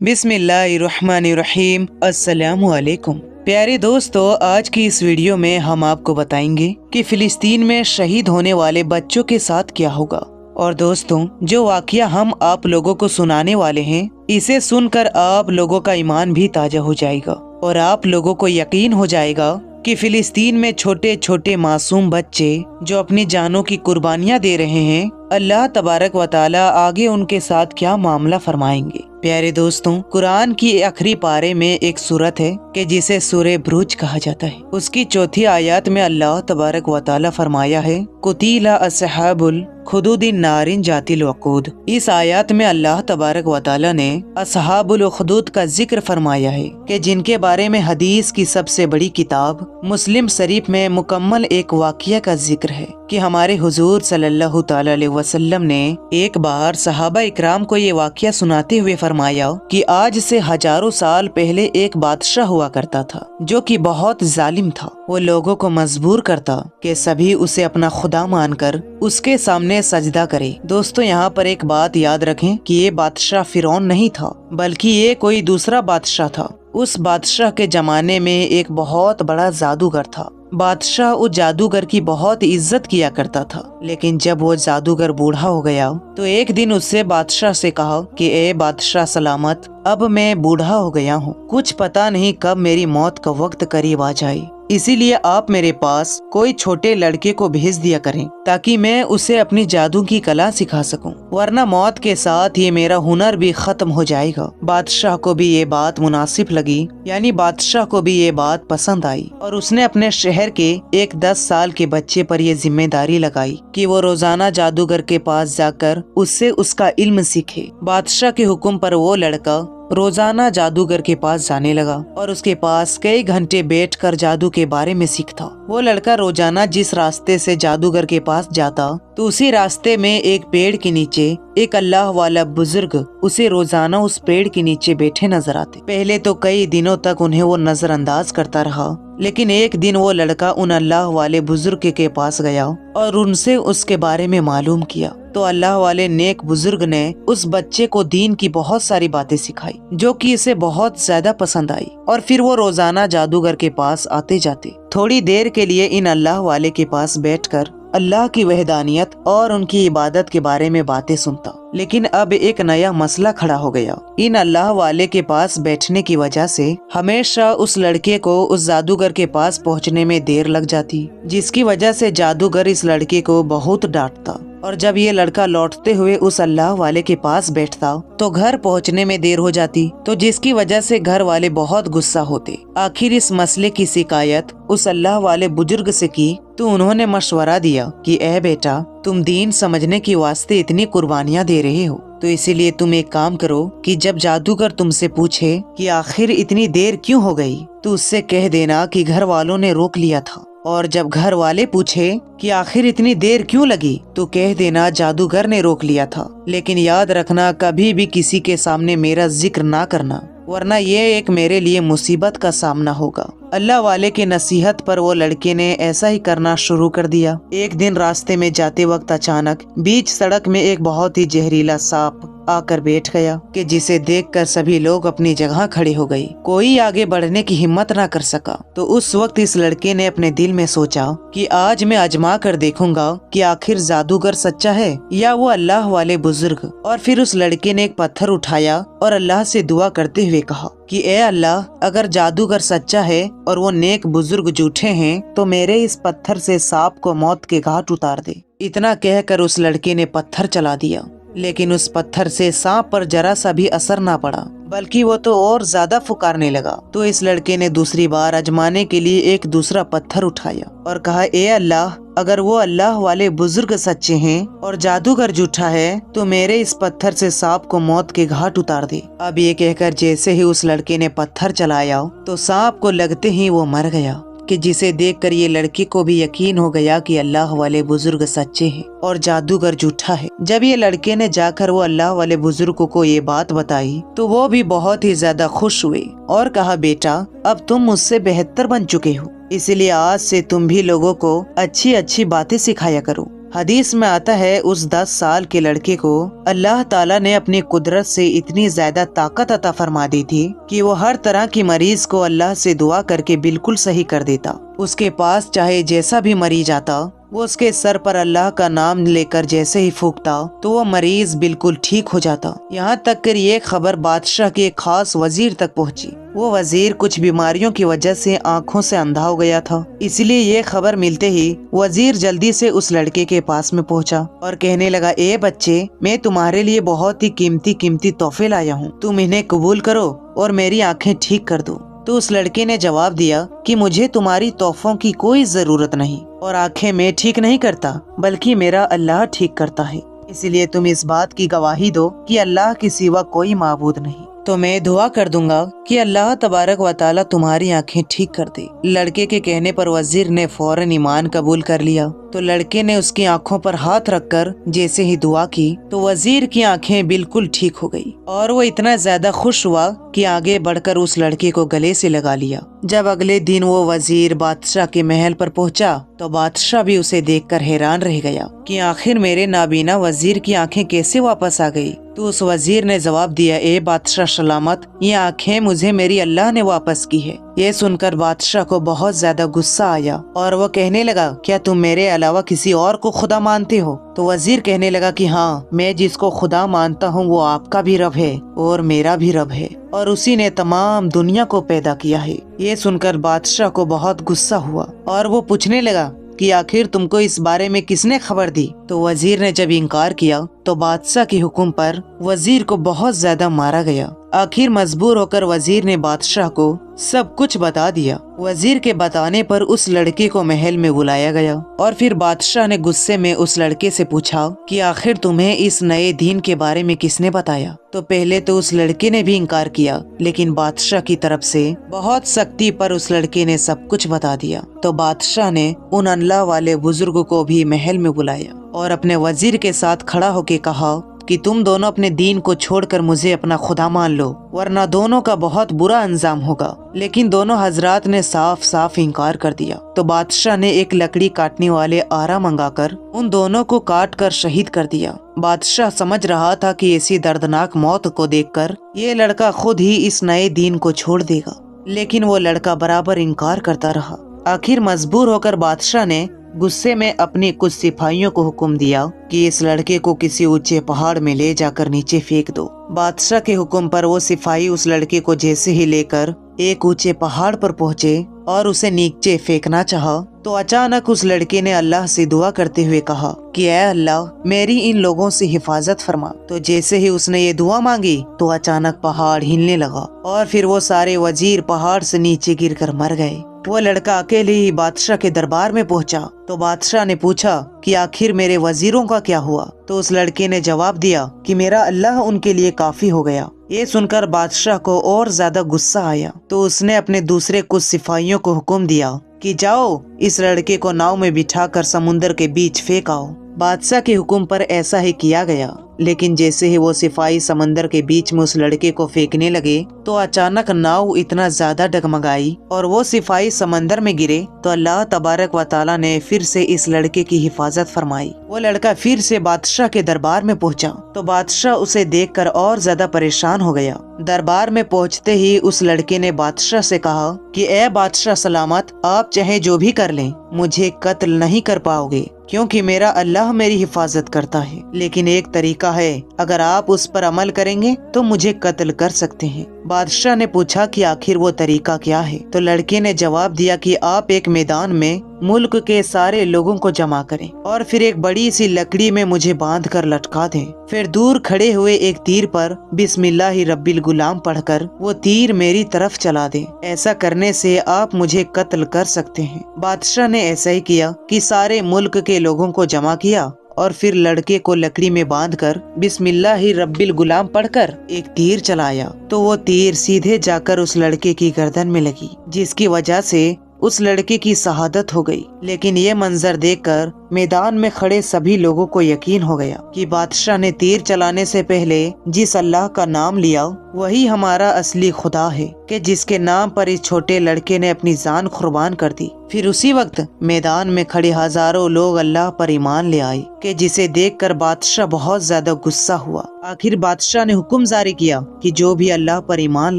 बिस्मिल्लाहिर्रहमानिर्रहीम। अस्सलामुअलैकुम। प्यारे दोस्तों, आज की इस वीडियो में हम आपको बताएंगे कि फिलिस्तीन में शहीद होने वाले बच्चों के साथ क्या होगा। और दोस्तों, जो वाकया हम आप लोगों को सुनाने वाले हैं, इसे सुनकर आप लोगों का ईमान भी ताजा हो जाएगा और आप लोगों को यकीन हो जाएगा कि फिलिस्तीन में छोटे छोटे मासूम बच्चे जो अपनी जानों की कुर्बानियां दे रहे हैं, अल्लाह तबारक व तआला आगे उनके साथ क्या मामला फरमाएंगे। प्यारे दोस्तों, कुरान की आखिरी पारे में एक सूरत है कि जिसे सूरे बुरूज कहा जाता है। उसकी चौथी आयत में अल्लाह तबारक व तआला फरमाया है, कुतिला अस्हाबुल खुदूदिन नारिन जातिल वकूद। इस आयत में अल्लाह तबारक व तआला ने अस्हाबुल खुदूद का जिक्र फरमाया है कि जिनके बारे में हदीस की सबसे बड़ी किताब मुस्लिम शरीफ में मुकम्मल एक वाक़या का जिक्र है कि हमारे हुजूर सल्लल्लाहु तआला अलैहि वसल्लम ने एक बार सहाबा इकराम को ये वाक़या सुनाते हुए फरमाया कि आज से हजारों साल पहले एक बादशाह हुआ करता था जो कि बहुत जालिम था। वो लोगों को मजबूर करता कि सभी उसे अपना खुदा मानकर उसके सामने सजदा करे। दोस्तों, यहाँ पर एक बात याद रखें कि ये बादशाह फिरौन नहीं था, बल्कि ये कोई दूसरा बादशाह था। उस बादशाह के जमाने में एक बहुत बड़ा जादूगर था। बादशाह उस जादूगर की बहुत इज्जत किया करता था, लेकिन जब वो जादूगर बूढ़ा हो गया तो एक दिन उससे बादशाह से कहा कि ए बादशाह सलामत, अब मैं बूढ़ा हो गया हूँ, कुछ पता नहीं कब मेरी मौत का वक्त करीब आ जाए, इसीलिए आप मेरे पास कोई छोटे लड़के को भेज दिया करें ताकि मैं उसे अपनी जादू की कला सिखा सकूं, वरना मौत के साथ ये मेरा हुनर भी खत्म हो जाएगा। बादशाह को भी ये बात मुनासिब लगी, यानी बादशाह को भी ये बात पसंद आई और उसने अपने शहर के एक 10 साल के बच्चे पर ये जिम्मेदारी लगाई कि वो रोजाना जादूगर के पास जाकर उससे उसका इल्म सीखे। बादशाह के हुक्म पर वो लड़का रोजाना जादूगर के पास जाने लगा और उसके पास कई घंटे बैठकर जादू के बारे में सीखता। वो लड़का रोजाना जिस रास्ते से जादूगर के पास जाता तो उसी रास्ते में एक पेड़ के नीचे एक अल्लाह वाला बुजुर्ग उसे रोजाना उस पेड़ के नीचे बैठे नजर आते। पहले तो कई दिनों तक उन्हें वो नजरअंदाज करता रहा, लेकिन एक दिन वो लड़का उन अल्लाह वाले बुजुर्ग के पास गया और उनसे उसके बारे में मालूम किया। तो अल्लाह वाले नेक बुजुर्ग ने उस बच्चे को दीन की बहुत सारी बातें सिखाई जो कि इसे बहुत ज्यादा पसंद आई और फिर वो रोजाना जादूगर के पास आते जाते। थोड़ी देर के लिए इन अल्लाह वाले के पास बैठकर अल्लाह की वहदानियत और उनकी इबादत के बारे में बातें सुनता। लेकिन अब एक नया मसला खड़ा हो गया। इन अल्लाह वाले के पास बैठने की वजह से हमेशा उस लड़के को उस जादूगर के पास पहुंचने में देर लग जाती, जिसकी वजह से जादूगर इस लड़के को बहुत डांटता। और जब ये लड़का लौटते हुए उस अल्लाह वाले के पास बैठता तो घर पहुंचने में देर हो जाती, तो जिसकी वजह से घर वाले बहुत गुस्सा होते। आखिर इस मसले की शिकायत उस अल्लाह वाले बुजुर्ग से की तो उन्होंने मशवरा दिया कि ए बेटा, तुम दीन समझने की वास्ते इतनी कुर्बानियां दे रहे हो, तो इसीलिए तुम एक काम करो कि जब जादूगर तुमसे पूछे कि आखिर इतनी देर क्यों हो गई, तो उससे कह देना कि घर वालों ने रोक लिया था। और जब घर वाले पूछे कि आखिर इतनी देर क्यों लगी, तो कह देना जादूगर ने रोक लिया था। लेकिन याद रखना, कभी भी किसी के सामने मेरा जिक्र ना करना, वरना ये एक मेरे लिए मुसीबत का सामना होगा। अल्लाह वाले के नसीहत पर वो लड़के ने ऐसा ही करना शुरू कर दिया। एक दिन रास्ते में जाते वक्त अचानक बीच सड़क में एक बहुत ही जहरीला सांप आकर बैठ गया कि जिसे देखकर सभी लोग अपनी जगह खड़े हो गए। कोई आगे बढ़ने की हिम्मत ना कर सका। तो उस वक्त इस लड़के ने अपने दिल में सोचा कि आज मैं आजमा कर देखूंगा कि आखिर जादूगर सच्चा है या वो अल्लाह वाले बुजुर्ग। और फिर उस लड़के ने एक पत्थर उठाया और अल्लाह से दुआ करते हुए कहा कि ए अल्लाह, अगर जादूगर सच्चा है और वो नेक बुजुर्ग झूठे हैं तो मेरे इस पत्थर से सांप को मौत के घाट उतार दे। इतना कहकर उस लड़के ने पत्थर चला दिया, लेकिन उस पत्थर से सांप पर जरा सा भी असर ना पड़ा, बल्कि वो तो और ज्यादा फुकारने लगा। तो इस लड़के ने दूसरी बार आजमाने के लिए एक दूसरा पत्थर उठाया और कहा, ए अल्लाह, अगर वो अल्लाह वाले बुजुर्ग सच्चे हैं और जादूगर झूठा है तो मेरे इस पत्थर से सांप को मौत के घाट उतार दे। अब ये कहकर जैसे ही उस लड़के ने पत्थर चलाया तो सांप को लगते ही वो मर गया, कि जिसे देखकर ये लड़के को भी यकीन हो गया कि अल्लाह वाले बुजुर्ग सच्चे हैं और जादूगर झूठा है। जब ये लड़के ने जाकर वो अल्लाह वाले बुजुर्ग को ये बात बताई तो वो भी बहुत ही ज्यादा खुश हुए और कहा, बेटा, अब तुम मुझसे बेहतर बन चुके हो, इसलिए आज से तुम भी लोगों को अच्छी अच्छी बातें सिखाया करो। حدیث میں آتا ہے اس 10 سال کے لڑکے کو اللہ تعالیٰ نے اپنی قدرت سے اتنی زیادہ طاقت عطا فرما دی تھی کہ وہ ہر طرح کی مریض کو اللہ سے دعا کر کے بالکل صحیح کر دیتا۔ اس کے پاس چاہے جیسا بھی مریض آتا، وہ اس کے سر پر اللہ کا نام لے کر جیسے ہی پھونکتا تو وہ مریض بالکل ٹھیک ہو جاتا۔ یہاں تک کہ یہ خبر بادشاہ کے ایک خاص وزیر تک پہنچی۔ وہ وزیر کچھ بیماریوں کی وجہ سے آنکھوں سے اندھا ہو گیا تھا، اس لیے یہ خبر ملتے ہی وزیر جلدی سے اس لڑکے کے پاس میں پہنچا اور کہنے لگا، اے بچے، میں تمہارے لیے بہت ہی قیمتی تحفے لایا ہوں، تم انہیں قبول کرو اور میری آنکھیں ٹھیک کر دو۔ تو اس لڑکے نے جواب دیا کہ مجھے تمہاری تحفوں کی کوئی ضرورت نہیں، اور آنکھیں میں ٹھیک نہیں کرتا بلکہ میرا اللہ ٹھیک کرتا ہے، اس لیے تم اس بات کی گواہی دو کہ اللہ کے سوا کوئی معبود نہیں، تو میں دعا کر دوں گا کہ اللہ تبارک و تعالیٰ تمہاری آنکھیں ٹھیک کر دے۔ لڑکے کے کہنے پر وزیر نے فوراً ایمان قبول کر لیا۔ تو لڑکے نے اس کی آنکھوں پر ہاتھ رکھ کر جیسے ہی دعا کی تو وزیر کی آنکھیں بالکل ٹھیک ہو گئی، اور وہ اتنا زیادہ خوش ہوا کہ آگے بڑھ کر اس لڑکے کو گلے سے لگا لیا۔ جب اگلے دن وہ وزیر بادشاہ کے محل پر پہنچا تو بادشاہ بھی اسے دیکھ کر حیران رہ گیا کہ آخر میرے نابینا وزیر کی آنکھیں کیسے واپس آ گئی۔ تو اس وزیر نے جواب دیا، اے بادشاہ سلامت، یہ آنکھیں مجھے میری اللہ نے واپس کی ہے۔ یہ سن کر بادشاہ کو بہت زیادہ غصہ آیا اور وہ کہنے لگا، کیا تم میرے علاوہ کسی اور کو خدا مانتے ہو؟ تو وزیر کہنے لگا کہ ہاں، میں جس کو خدا مانتا ہوں وہ آپ کا بھی رب ہے اور میرا بھی رب ہے، اور اسی نے تمام دنیا کو پیدا کیا ہے۔ یہ سن کر بادشاہ کو بہت غصہ ہوا اور وہ پوچھنے لگا کہ آخر تم کو اس بارے میں کس نے خبر دی؟ تو وزیر نے جب انکار کیا تو بادشاہ کے حکم پر وزیر کو بہت زیادہ مارا گیا۔ آخر مجبور ہو کر وزیر نے بادشاہ کو سب کچھ بتا دیا۔ وزیر کے بتانے پر اس لڑکے کو محل میں بلایا گیا اور پھر بادشاہ نے غصے میں اس لڑکے سے پوچھا کہ آخر تمہیں اس نئے دین کے بارے میں کس نے بتایا؟ تو پہلے تو اس لڑکے نے بھی انکار کیا، لیکن بادشاہ کی طرف سے بہت سختی پر اس لڑکے نے سب کچھ بتا دیا۔ تو بادشاہ نے ان اللہ والے بزرگ کو بھی محل میں بلایا اور اپنے وزیر کے ساتھ کھڑا ہو کے کہا کہ تم دونوں اپنے دین کو چھوڑ کر مجھے اپنا خدا مان لو، ورنہ دونوں کا بہت برا انجام ہوگا۔ لیکن دونوں حضرات نے صاف صاف انکار کر دیا۔ تو بادشاہ نے ایک لکڑی کاٹنے والے آرا منگا کر ان دونوں کو کاٹ کر شہید کر دیا۔ بادشاہ سمجھ رہا تھا کہ ایسی دردناک موت کو دیکھ کر یہ لڑکا خود ہی اس نئے دین کو چھوڑ دے گا، لیکن وہ لڑکا برابر انکار کرتا رہا۔ آخر مجبور ہو کر بادشاہ نے غصے میں اپنی کچھ سپاہیوں کو حکم دیا کہ اس لڑکے کو کسی اونچے پہاڑ میں لے جا کر نیچے پھینک دو۔ بادشاہ کے حکم پر وہ سپاہی اس لڑکے کو جیسے ہی لے کر ایک اونچے پہاڑ پر پہنچے اور اسے نیچے پھینکنا چاہا تو اچانک اس لڑکے نے اللہ سے دعا کرتے ہوئے کہا کہ اے اللہ، میری ان لوگوں سے حفاظت فرما۔ تو جیسے ہی اس نے یہ دعا مانگی تو اچانک پہاڑ ہلنے لگا اور پھر وہ سارے وزیر پہاڑ سے نیچے گر کر مر گئے۔ وہ لڑکا اکیلے ہی بادشاہ کے دربار میں پہنچا تو بادشاہ نے پوچھا کہ آخر میرے وزیروں کا کیا ہوا؟ تو اس لڑکے نے جواب دیا کہ میرا اللہ ان کے لیے کافی ہو گیا۔ یہ سن کر بادشاہ کو اور زیادہ غصہ آیا تو اس نے اپنے دوسرے کچھ سپاہیوں کو حکم دیا کہ جاؤ، اس لڑکے کو ناؤ میں بٹھا کر سمندر کے بیچ پھینک آؤ۔ بادشاہ کے حکم پر ایسا ہی کیا گیا، لیکن جیسے ہی وہ سپاہی سمندر کے بیچ میں اس لڑکے کو پھینکنے لگے تو اچانک ناؤ اتنا زیادہ ڈگمگائی اور وہ سپاہی سمندر میں گرے تو اللہ تبارک و تعالیٰ نے پھر سے اس لڑکے کی حفاظت فرمائی۔ وہ لڑکا پھر سے بادشاہ کے دربار میں پہنچا تو بادشاہ اسے دیکھ کر اور زیادہ پریشان ہو گیا۔ دربار میں پہنچتے ہی اس لڑکے نے بادشاہ سے کہا کہ اے بادشاہ سلامت، آپ چاہے جو بھی کر لیں، مجھے قتل نہیں کر پاؤ گے کیونکہ میرا اللہ میری حفاظت کرتا ہے، لیکن ایک طریقہ ہے، اگر آپ اس پر عمل کریں گے تو مجھے قتل کر سکتے ہیں۔ بادشاہ نے پوچھا کہ آخر وہ طریقہ کیا ہے؟ تو لڑکے نے جواب دیا کہ آپ ایک میدان میں ملک کے سارے لوگوں کو جمع کریں اور پھر ایک بڑی سی لکڑی میں مجھے باندھ کر لٹکا دیں، پھر دور کھڑے ہوئے ایک تیر پر بسم اللہ رب الغلام پڑھ کر وہ تیر میری طرف چلا دیں۔ ایسا کرنے سے آپ مجھے قتل کر سکتے ہیں۔ بادشاہ نے ایسا ہی کیا کہ سارے ملک کے لوگوں کو جمع کیا اور پھر لڑکے کو لکڑی میں باندھ کر بسم اللہ رب الغلام پڑھ کر ایک تیر چلایا تو وہ تیر سیدھے جا کر اس لڑکے کی گردن میں لگی، جس کی وجہ سے اس لڑکے کی شہادت ہو گئی۔ لیکن یہ منظر دیکھ کر میدان میں کھڑے سبھی لوگوں کو یقین ہو گیا کہ بادشاہ نے تیر چلانے سے پہلے جس اللہ کا نام لیا वही हमारा असली खुदा है कि जिसके नाम पर इस छोटे लड़के ने अपनी जान कुर्बान कर दी। फिर उसी वक्त मैदान में खड़े हजारों लोग अल्लाह पर ईमान ले आए कि जिसे देखकर बादशाह बहुत ज्यादा गुस्सा हुआ। आखिर बादशाह ने हुक्म जारी किया कि जो भी अल्लाह पर ईमान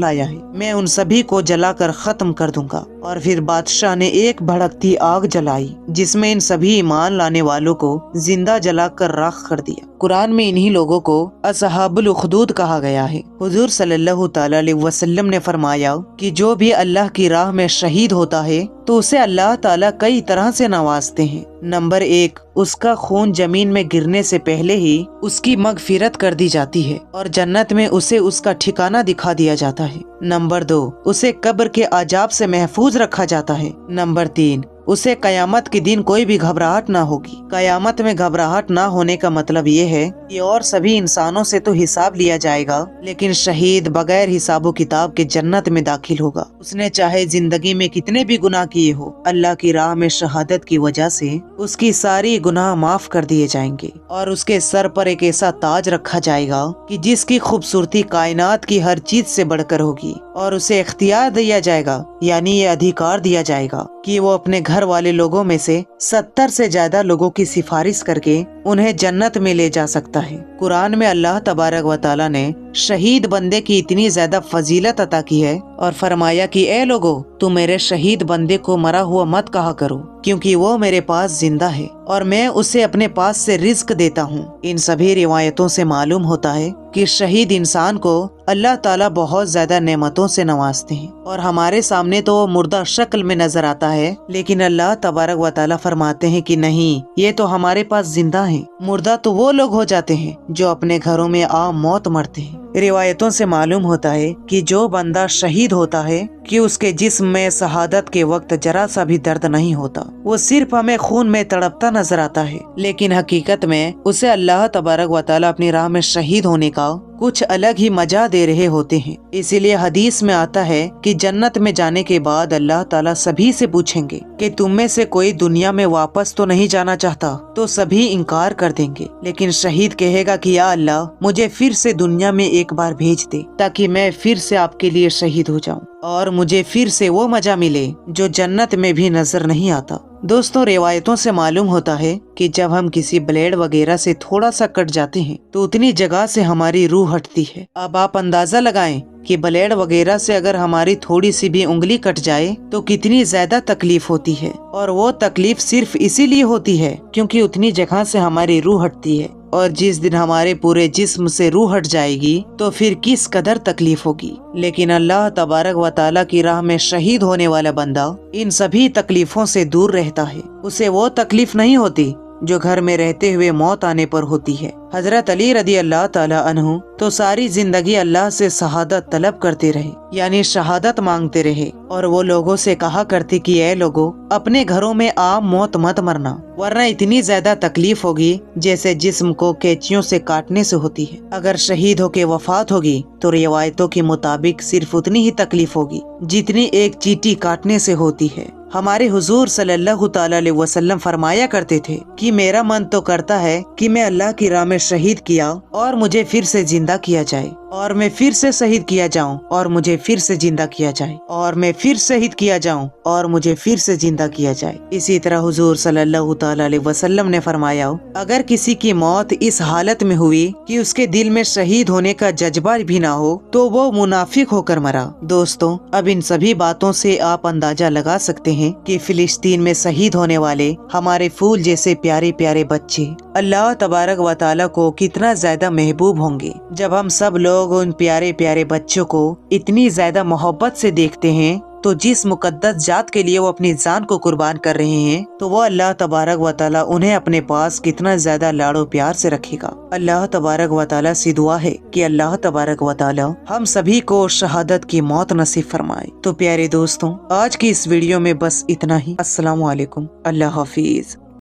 लाया है मैं उन सभी को जलाकर खत्म कर दूंगा। और फिर बादशाह ने एक भड़कती आग जलाई जिसमें इन सभी ईमान लाने वालों को जिंदा जलाकर राख कर दिया। कुरान में इन्हीं लोगों को असहाबुल उखदूद कहा गया है। हुजूर सल्लल्लाहु ताला अलैहि वसल्लम ने फरमाया कि जो भी अल्लाह की राह में शहीद होता है तो उसे अल्लाह ताला कई तरह से नवाजते हैं। नंबर 1, उसका खून जमीन में गिरने से पहले ही उसकी मगफिरत कर दी जाती है और जन्नत में उसे उसका ठिकाना दिखा दिया जाता है। नंबर 2, उसे कब्र के अजाब से महफूज रखा जाता है। नंबर 3, उसे कयामत के दिन कोई भी घबराहट ना होगी। कयामत में घबराहट ना होने का मतलब ये है कि और सभी इंसानों से तो हिसाब लिया जाएगा, लेकिन शहीद बगैर हिसाबो किताब के जन्नत में दाखिल होगा। उसने चाहे जिंदगी में कितने भी गुनाह किए हो, अल्लाह की राह में शहादत की वजह से उसकी सारी गुनाह माफ कर दिए जाएंगे और उसके सर पर एक ऐसा ताज रखा जाएगा कि जिसकी खूबसूरती कायनात की हर चीज से बढ़कर होगी। और उसे इख्तियार दिया जाएगा, यानी ये अधिकार दिया जाएगा कि वो अपने घर वाले लोगों में से 70 से ज्यादा लोगों की सिफारिश करके उन्हें जन्नत में ले जा सकता है। कुरान में अल्लाह तबारक व तआला ने शहीद बंदे की इतनी ज्यादा फजीलत अता की है और फरमाया कि ए लोगो, तुम मेरे शहीद बंदे को मरा हुआ मत कहा करो, क्योंकि वो मेरे पास जिंदा है और मैं उसे अपने पास से रिज्क देता हूँ। इन सभी रिवायतों से मालूम होता है कि शहीद इंसान को अल्लाह ताला बहुत ज्यादा नेमतों से नवाजते हैं और हमारे सामने तो वो मुर्दा शक्ल में नजर आता है, लेकिन अल्लाह तबारक व तआला फरमाते हैं कि नहीं, ये तो हमारे पास जिंदा है। मुर्दा तो वो लोग हो जाते हैं जो अपने घरों में आम मौत मरते हैं। रिवायतों से मालूम होता है कि जो बंदा शहीद होता है कि उसके जिस्म में शहादत के वक्त जरा सा भी दर्द नहीं होता, वो सिर्फ हमें खून में तड़पता नजर आता है, लेकिन हकीकत में उसे अल्लाह तबारक व तआला अपनी राह में शहीद होने का कुछ अलग ही मजा दे रहे होते हैं। इसीलिए हदीस में आता है कि जन्नत में जाने के बाद अल्लाह ताला सभी से पूछेंगे कि तुम में से कोई दुनिया में वापस तो नहीं जाना चाहता, तो सभी इनकार कर देंगे, लेकिन शहीद कहेगा कि या अल्लाह, मुझे फिर से दुनिया में एक बार भेज दे ताकि मैं फिर से आपके लिए शहीद हो जाऊं और मुझे फिर से वो मजा मिले जो जन्नत में भी नजर नहीं आता। दोस्तों, रिवायतों से मालूम होता है कि जब हम किसी ब्लेड वगैरह से थोड़ा सा कट जाते हैं तो उतनी जगह से हमारी रूह हटती है। अब आप अंदाजा लगाएं कि ब्लेड वगैरह से अगर हमारी थोड़ी सी भी उंगली कट जाए तो कितनी ज्यादा तकलीफ होती है, और वो तकलीफ सिर्फ इसीलिए होती है क्योंकि उतनी जगह से हमारी रूह हटती है। और जिस दिन हमारे पूरे जिस्म से रूह हट जाएगी तो फिर किस कदर तकलीफ होगी। लेकिन अल्लाह तबारक व तआला की राह में शहीद होने वाला बंदा इन सभी तकलीफों से दूर रहता है। उसे वो तकलीफ नहीं होती जो घर में रहते हुए मौत आने पर होती है। हजरत अली रदी अल्लाह ताला अन्हु तो सारी जिंदगी अल्लाह से शहादत तलब करते रहे, यानी शहादत मांगते रहे, और वो लोगों से कहा करते कि ऐ लोगों, अपने घरों में आम मौत मत मरना, वरना इतनी ज्यादा तकलीफ होगी जैसे जिस्म को कैंचियों से काटने से होती है। अगर शहीद होके वफात होगी तो रिवायतों के मुताबिक सिर्फ उतनी ही तकलीफ होगी जितनी एक चींटी काटने से होती है। हमारे हुजूर सल्लल्लाहु ताला अलैहि वसल्लम फरमाया करते थे कि मेरा मन तो करता है कि मैं अल्लाह की राह में शहीद किया और मुझे फिर से जिंदा किया जाए, और मैं फिर से शहीद किया जाऊं और मुझे फिर से जिंदा किया जाए, और मैं फिर शहीद किया जाऊं और मुझे फिर से जिंदा किया जाए। इसी तरह हुजूर सल्लल्लाहु ताला अलैहि वसल्लम ने फरमाया, अगर किसी की मौत इस हालत में हुई कि उसके दिल में शहीद होने का जज्बा भी ना हो तो वो मुनाफिक होकर मरा। दोस्तों, अब इन सभी बातों से आप अंदाजा लगा सकते हैं कि फिलिस्तीन में शहीद होने वाले हमारे फूल जैसे प्यारे प्यारे बच्चे अल्लाह तबारक व तआला को कितना ज्यादा महबूब होंगे। जब हम सब लोग उन प्यारे प्यारे बच्चों को इतनी ज्यादा मोहब्बत से देखते हैं तो जिस मुकद्दस जात के लिए वो अपनी जान को कुर्बान कर रहे हैं, तो वो अल्लाह तबारक व तआला उन्हें अपने पास कितना ज्यादा लाड़ो प्यार से रखेगा। अल्लाह तबारक व तआला से दुआ है कि अल्लाह तबारक व तआला हम सभी को शहादत की मौत नसीब फरमाए। तो प्यारे दोस्तों, आज की इस वीडियो में बस इतना ही। अस्सलामु अलैकुम, अल्लाह हाफिज।